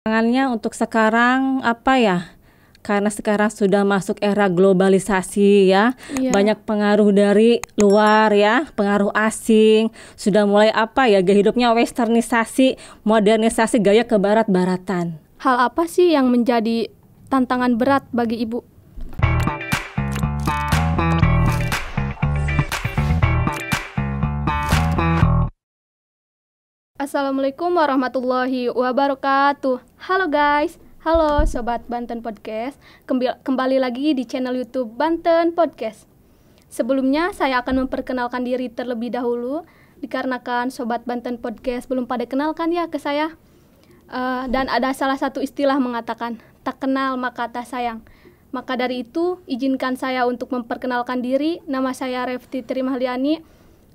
Tantangannya untuk sekarang apa ya? Karena sekarang sudah masuk era globalisasi ya, Iya. banyak pengaruh dari luar ya, pengaruh asing, sudah mulai apa ya, gaya hidupnya westernisasi, modernisasi gaya kebarat-baratan. Hal apa sih yang menjadi tantangan berat bagi Ibu? Assalamualaikum warahmatullahi wabarakatuh. Halo guys, halo Sobat Banten Podcast. Kembali lagi di channel YouTube Banten Podcast. Sebelumnya saya akan memperkenalkan diri terlebih dahulu, dikarenakan Sobat Banten Podcast belum pada kenalkan ya ke saya. Dan ada salah satu istilah mengatakan, tak kenal maka tak sayang. Maka dari itu, izinkan saya untuk memperkenalkan diri. Nama saya Refti Trimahliani,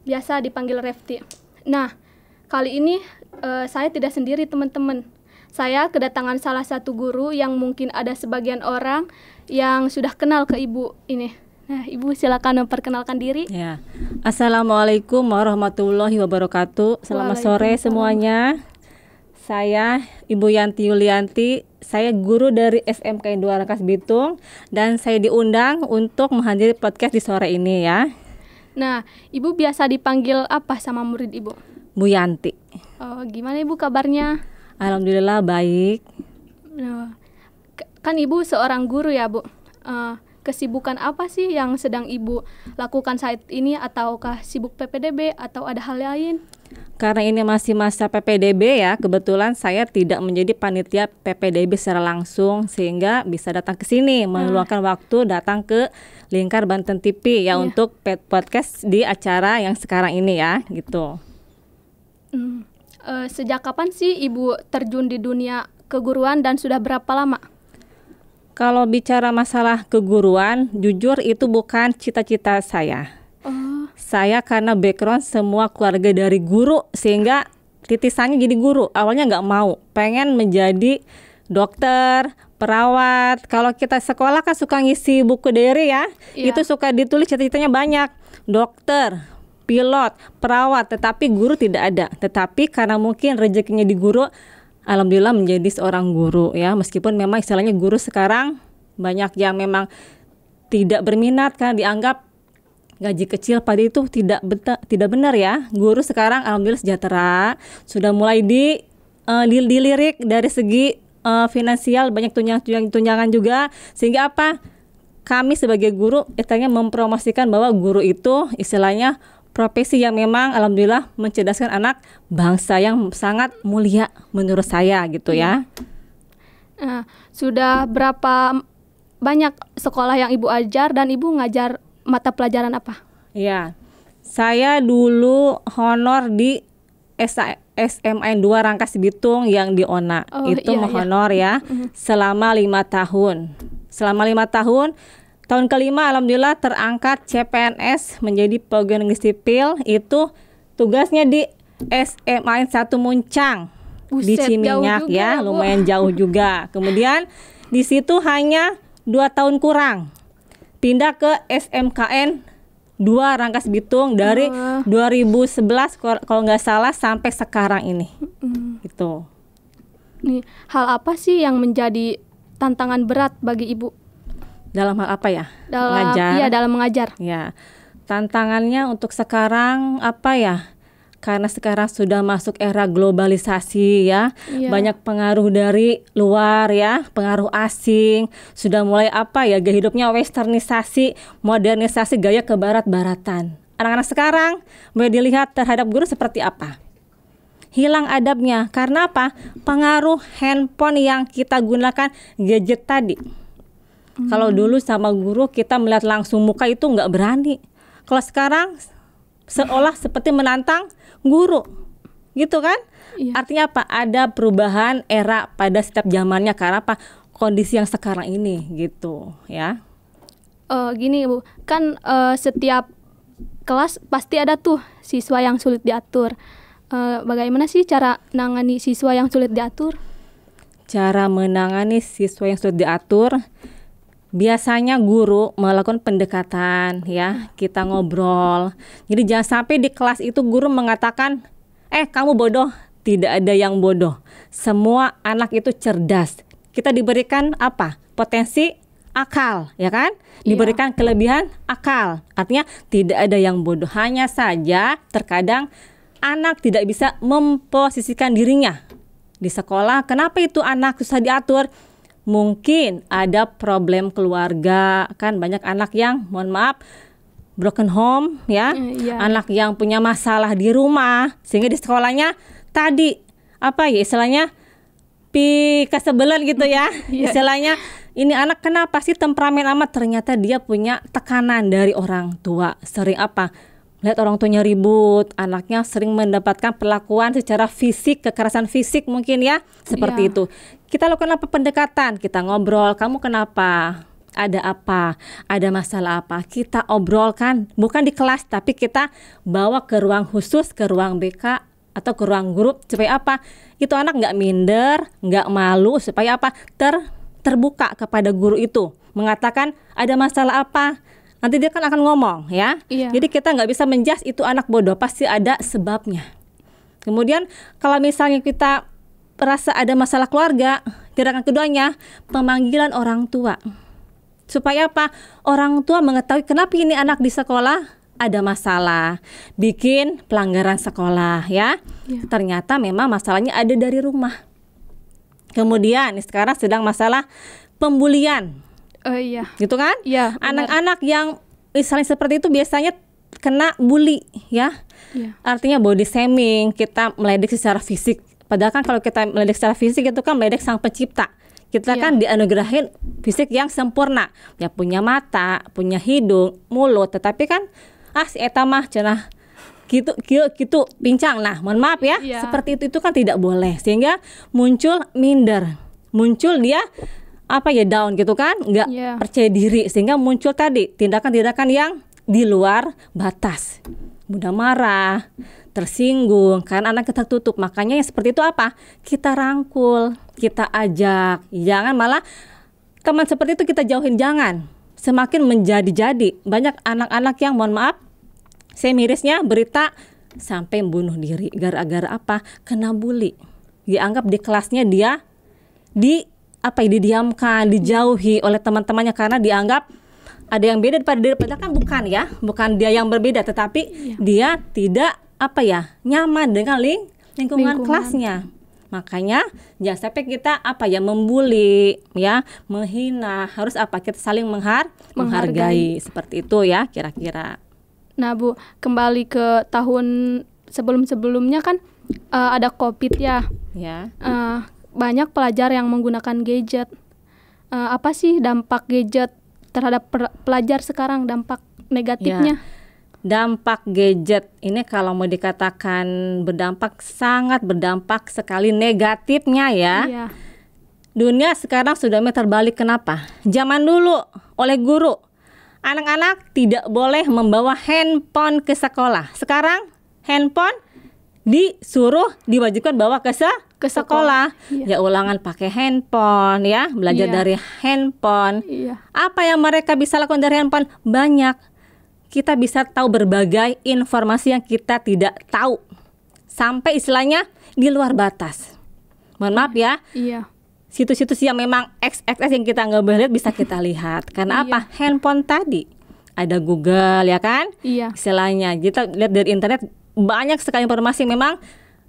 biasa dipanggil Refti. Nah, kali ini saya tidak sendiri teman-teman. Saya kedatangan salah satu guru yang mungkin ada sebagian orang yang sudah kenal ke Ibu ini. Nah, Ibu silakan memperkenalkan diri. Ya. Assalamualaikum warahmatullahi wabarakatuh. Selamat sore semuanya. Saya Ibu Yanti Yulianti, saya guru dari SMK 2 Rangkas Bitung dan saya diundang untuk menghadiri podcast di sore ini ya. Nah, Ibu biasa dipanggil apa sama murid Ibu? Bu Yanti. Oh, gimana Ibu kabarnya? Alhamdulillah baik. Kan Ibu seorang guru ya Bu. Kesibukan apa sih yang sedang Ibu lakukan saat ini, ataukah sibuk PPDB atau ada hal lain? Karena ini masih masa PPDB ya, kebetulan saya tidak menjadi panitia PPDB secara langsung sehingga bisa datang ke sini, meluangkan waktu datang ke Lingkar Banten TV ya untuk podcast di acara yang sekarang ini ya, gitu. Sejak kapan sih Ibu terjun di dunia keguruan dan sudah berapa lama? Kalau bicara masalah keguruan, jujur itu bukan cita-cita saya. Saya karena background semua keluarga dari guru sehingga titisannya jadi guru. Awalnya nggak mau, pengen menjadi dokter, perawat. Kalau kita sekolah kan suka ngisi buku diary ya, itu suka ditulis cita-citanya banyak. Dokter, pilot, perawat, tetapi guru tidak ada. Tetapi karena mungkin rezekinya di guru, alhamdulillah menjadi seorang guru ya. Meskipun memang istilahnya guru sekarang banyak yang memang tidak berminat karena dianggap gaji kecil, pada itu tidak benar ya. Guru sekarang alhamdulillah sejahtera, sudah mulai dilirik dari segi finansial, banyak tunjangan juga, sehingga apa? Kami sebagai guru istilahnya mempromosikan bahwa guru itu istilahnya profesi yang memang alhamdulillah mencerdaskan anak bangsa yang sangat mulia menurut saya gitu ya. Sudah berapa banyak sekolah yang Ibu ajar dan Ibu ngajar mata pelajaran apa? Ya, saya dulu honor di SMA 2 Rangkas Bitung yang di ONA. Itu honor ya selama 5 tahun. Selama 5 tahun, tahun kelima alhamdulillah terangkat CPNS menjadi pegawai negeri sipil. Itu tugasnya di SMA 1 Muncang. Buset, di Ciminyak ya, lumayan jauh juga. Kemudian di situ hanya 2 tahun kurang. Pindah ke SMKN 2 Rangkas Bitung dari 2011 kalau nggak salah sampai sekarang ini. Gitu. Nih, hal apa sih yang menjadi tantangan berat bagi Ibu? Dalam hal apa ya? Mengajar. Iya, dalam mengajar. Ya. Tantangannya untuk sekarang apa ya? Karena sekarang sudah masuk era globalisasi ya, banyak pengaruh dari luar ya, pengaruh asing, sudah mulai apa ya, gaya hidupnya westernisasi, modernisasi gaya kebarat-baratan. Anak-anak sekarang boleh dilihat terhadap guru seperti apa? Hilang adabnya, karena apa? Pengaruh handphone yang kita gunakan, gadget tadi. Kalau dulu sama guru kita melihat langsung muka itu nggak berani. Kalau sekarang seolah seperti menantang guru, gitu kan? Artinya apa? Ada perubahan era pada setiap zamannya karena apa? Kondisi yang sekarang ini, gitu ya. Gini Bu, kan setiap kelas pasti ada tuh siswa yang sulit diatur. Bagaimana sih cara menangani siswa yang sulit diatur? Cara menangani siswa yang sulit diatur, biasanya guru melakukan pendekatan ya, kita ngobrol. Jadi jangan sampai di kelas itu guru mengatakan, kamu bodoh, tidak ada yang bodoh. Semua anak itu cerdas. Kita diberikan apa? Potensi akal, ya kan? Diberikan kelebihan akal. Artinya tidak ada yang bodoh. Hanya saja terkadang anak tidak bisa memposisikan dirinya di sekolah. Kenapa itu anak susah diatur? Mungkin ada problem keluarga, kan banyak anak yang mohon maaf broken home, ya. Anak yang punya masalah di rumah sehingga di sekolahnya tadi apa ya istilahnya kesebelan gitu ya. Istilahnya ini anak kenapa sih temperamen amat, ternyata dia punya tekanan dari orang tua. Sering apa? Lihat orang tuanya ribut, anaknya sering mendapatkan perlakuan secara fisik, kekerasan fisik mungkin ya, seperti itu. Kita lakukan apa pendekatan, kita ngobrol, kamu kenapa? Ada apa? Ada masalah apa? Kita obrolkan, bukan di kelas, tapi kita bawa ke ruang khusus, ke ruang BK atau ke ruang grup, supaya apa? Itu anak nggak minder, nggak malu, supaya apa? Terbuka kepada guru itu, mengatakan ada masalah apa? Nanti dia kan akan ngomong ya. Jadi kita nggak bisa menjudge itu anak bodoh, pasti ada sebabnya. Kemudian kalau misalnya kita rasa ada masalah keluarga, tindakan keduanya pemanggilan orang tua. Supaya apa? Orang tua mengetahui kenapa ini anak di sekolah ada masalah, bikin pelanggaran sekolah ya. Ternyata memang masalahnya ada dari rumah. Kemudian sekarang sedang masalah pembulian. Gitu kan? Anak-anak yang misalnya seperti itu biasanya kena bully ya. Artinya body shaming, kita meledek secara fisik. Padahal kan kalau kita meledek secara fisik itu kan meledek sang pencipta. Kita kan dianugerahin fisik yang sempurna. Ya punya mata, punya hidung, mulut, tetapi kan si eta mah cenah gitu pincang. Nah, mohon maaf ya. Seperti itu kan tidak boleh. Sehingga muncul minder. Muncul dia down gitu kan, nggak percaya diri, sehingga muncul tadi tindakan-tindakan yang di luar batas, mudah marah, tersinggung karena anak kita tutup. Makanya yang seperti itu apa? Kita rangkul, kita ajak, jangan malah teman seperti itu kita jauhin, jangan. Semakin menjadi-jadi, banyak anak-anak yang mohon maaf, saya mirisnya berita sampai bunuh diri gara-gara apa? Kena bully. Dianggap di kelasnya dia didiamkan, dijauhi oleh teman-temannya karena dianggap ada yang beda daripada dia, padahal kan bukan dia yang berbeda, tetapi dia tidak nyaman dengan lingkungan kelasnya. Makanya jangan sampai kita membuli ya, menghina, harus kita saling menghargai seperti itu ya kira-kira. Nah Bu, kembali ke tahun sebelum-sebelumnya kan ada COVID ya. Banyak pelajar yang menggunakan gadget. Apa sih dampak gadget terhadap pelajar sekarang, dampak negatifnya? Dampak gadget ini kalau mau dikatakan sangat berdampak sekali negatifnya ya. Dunia sekarang sudah terbalik. Kenapa? Zaman dulu oleh guru, anak-anak tidak boleh membawa handphone ke sekolah. Sekarang handphone diwajibkan bawa ke sekolah. Ya ulangan pakai handphone ya, belajar dari handphone. Apa yang mereka bisa lakukan dari handphone? Banyak. Kita bisa tahu berbagai informasi yang kita tidak tahu, sampai istilahnya di luar batas. Mohon maaf ya. Situs-situs yang memang XXS yang kita nggak boleh lihat bisa kita lihat. Karena apa? Handphone tadi ada Google ya kan? Istilahnya kita lihat dari internet, banyak sekali informasi yang memang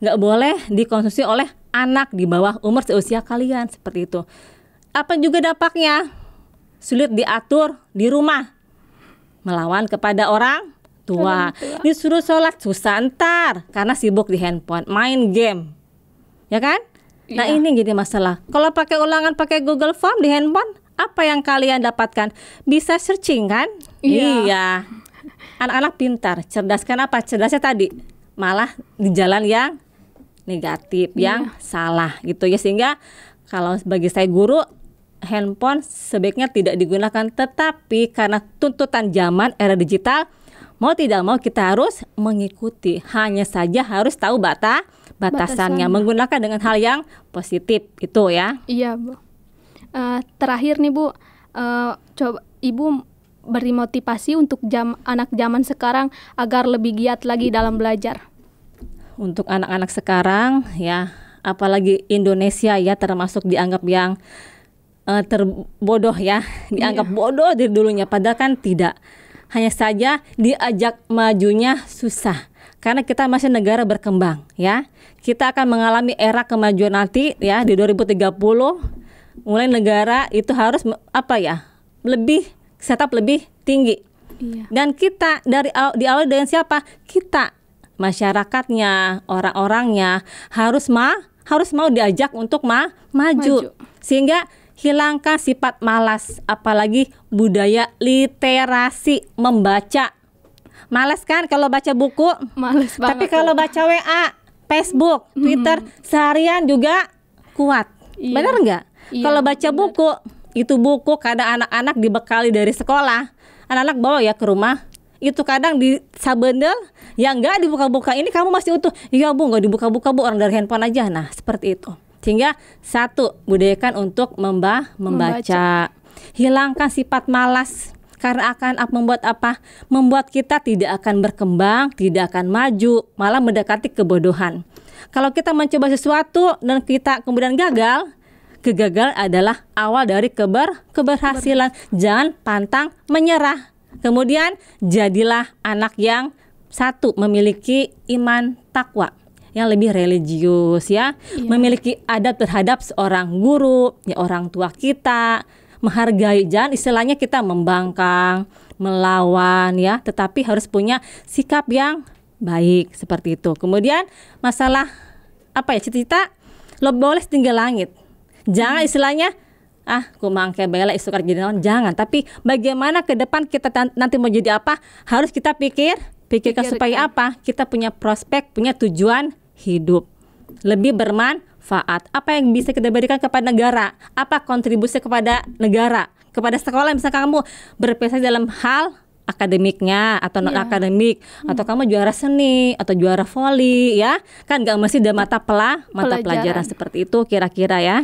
nggak boleh dikonsumsi oleh anak di bawah umur seusia kalian, seperti itu. Apa juga dampaknya? Sulit diatur di rumah, melawan kepada orang tua. Disuruh sholat susah ntar karena sibuk di handphone, main game, ya kan? Nah ini jadi masalah. Kalau pakai ulangan pakai Google Form di handphone, apa yang kalian dapatkan? Bisa searching kan? Iya. Anak-anak pintar, cerdas. Kenapa? Cerdasnya tadi malah di jalan yang negatif, yang salah gitu ya. Sehingga kalau bagi saya guru, handphone sebaiknya tidak digunakan. Tetapi karena tuntutan zaman era digital, mau tidak mau kita harus mengikuti. Hanya saja harus tahu batasannya, menggunakan dengan hal yang positif itu ya. Iya Bu. Terakhir nih Bu, coba Ibu beri motivasi untuk anak zaman sekarang agar lebih giat lagi dalam belajar. untuk anak-anak sekarang ya, apalagi Indonesia ya termasuk dianggap yang terbodoh ya, dianggap bodoh dari dulunya, padahal kan tidak. Hanya saja diajak majunya susah karena kita masih negara berkembang ya. Kita akan mengalami era kemajuan nanti ya di 2030. Mulai negara itu harus lebih setup lebih tinggi. Iya. Dan kita di awal dengan siapa? Kita masyarakatnya, orang-orangnya harus mau diajak untuk maju. Sehingga hilangkan sifat malas, apalagi budaya literasi membaca. Malas kan kalau baca buku? Males banget. Tapi kalau baca WA, Facebook, Twitter seharian juga kuat. Iya. Benar nggak? Iya, Kalau baca buku, itu buku kadang anak-anak dibekali dari sekolah. Anak-anak bawa ya ke rumah, itu kadang di sabendel, ya enggak dibuka-buka. Ini kamu masih utuh. Iya Bu, enggak dibuka-buka Bu, orang dari handphone aja. Nah, seperti itu. Sehingga satu, budayakan untuk membaca. Hilangkan sifat malas. Karena akan membuat apa? Membuat kita tidak akan berkembang, tidak akan maju, malah mendekati kebodohan. Kalau kita mencoba sesuatu dan kita kemudian gagal, kegagalan adalah awal dari keberhasilan. Jangan pantang menyerah. Kemudian jadilah anak yang satu, memiliki iman takwa yang lebih religius ya. Iya. Memiliki adab terhadap seorang guru, ya orang tua kita, menghargai. Jangan istilahnya kita membangkang, melawan ya, tetapi harus punya sikap yang baik seperti itu. Kemudian masalah cita-cita lo boleh setinggi langit. Jangan istilahnya ku mangke bela isu kerja jadi naon, jangan. Tapi bagaimana ke depan kita nanti mau jadi apa, harus kita pikirkan supaya apa? Kita punya prospek, punya tujuan hidup lebih bermanfaat. Apa yang bisa kita berikan kepada negara? Apa kontribusi kepada negara, kepada sekolah? Misalkan kamu berprestasi dalam hal akademiknya atau non akademik, atau kamu juara seni atau juara voli ya, kan nggak mesti ada mata pelajaran seperti itu kira-kira ya.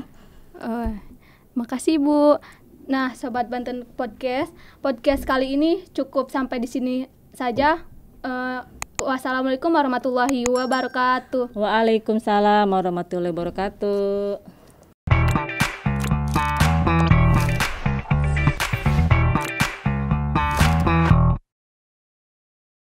Makasih Bu. Nah, Sobat Banten podcast kali ini cukup sampai di sini saja. Wassalamualaikum warahmatullahi wabarakatuh. Waalaikumsalam warahmatullahi wabarakatuh.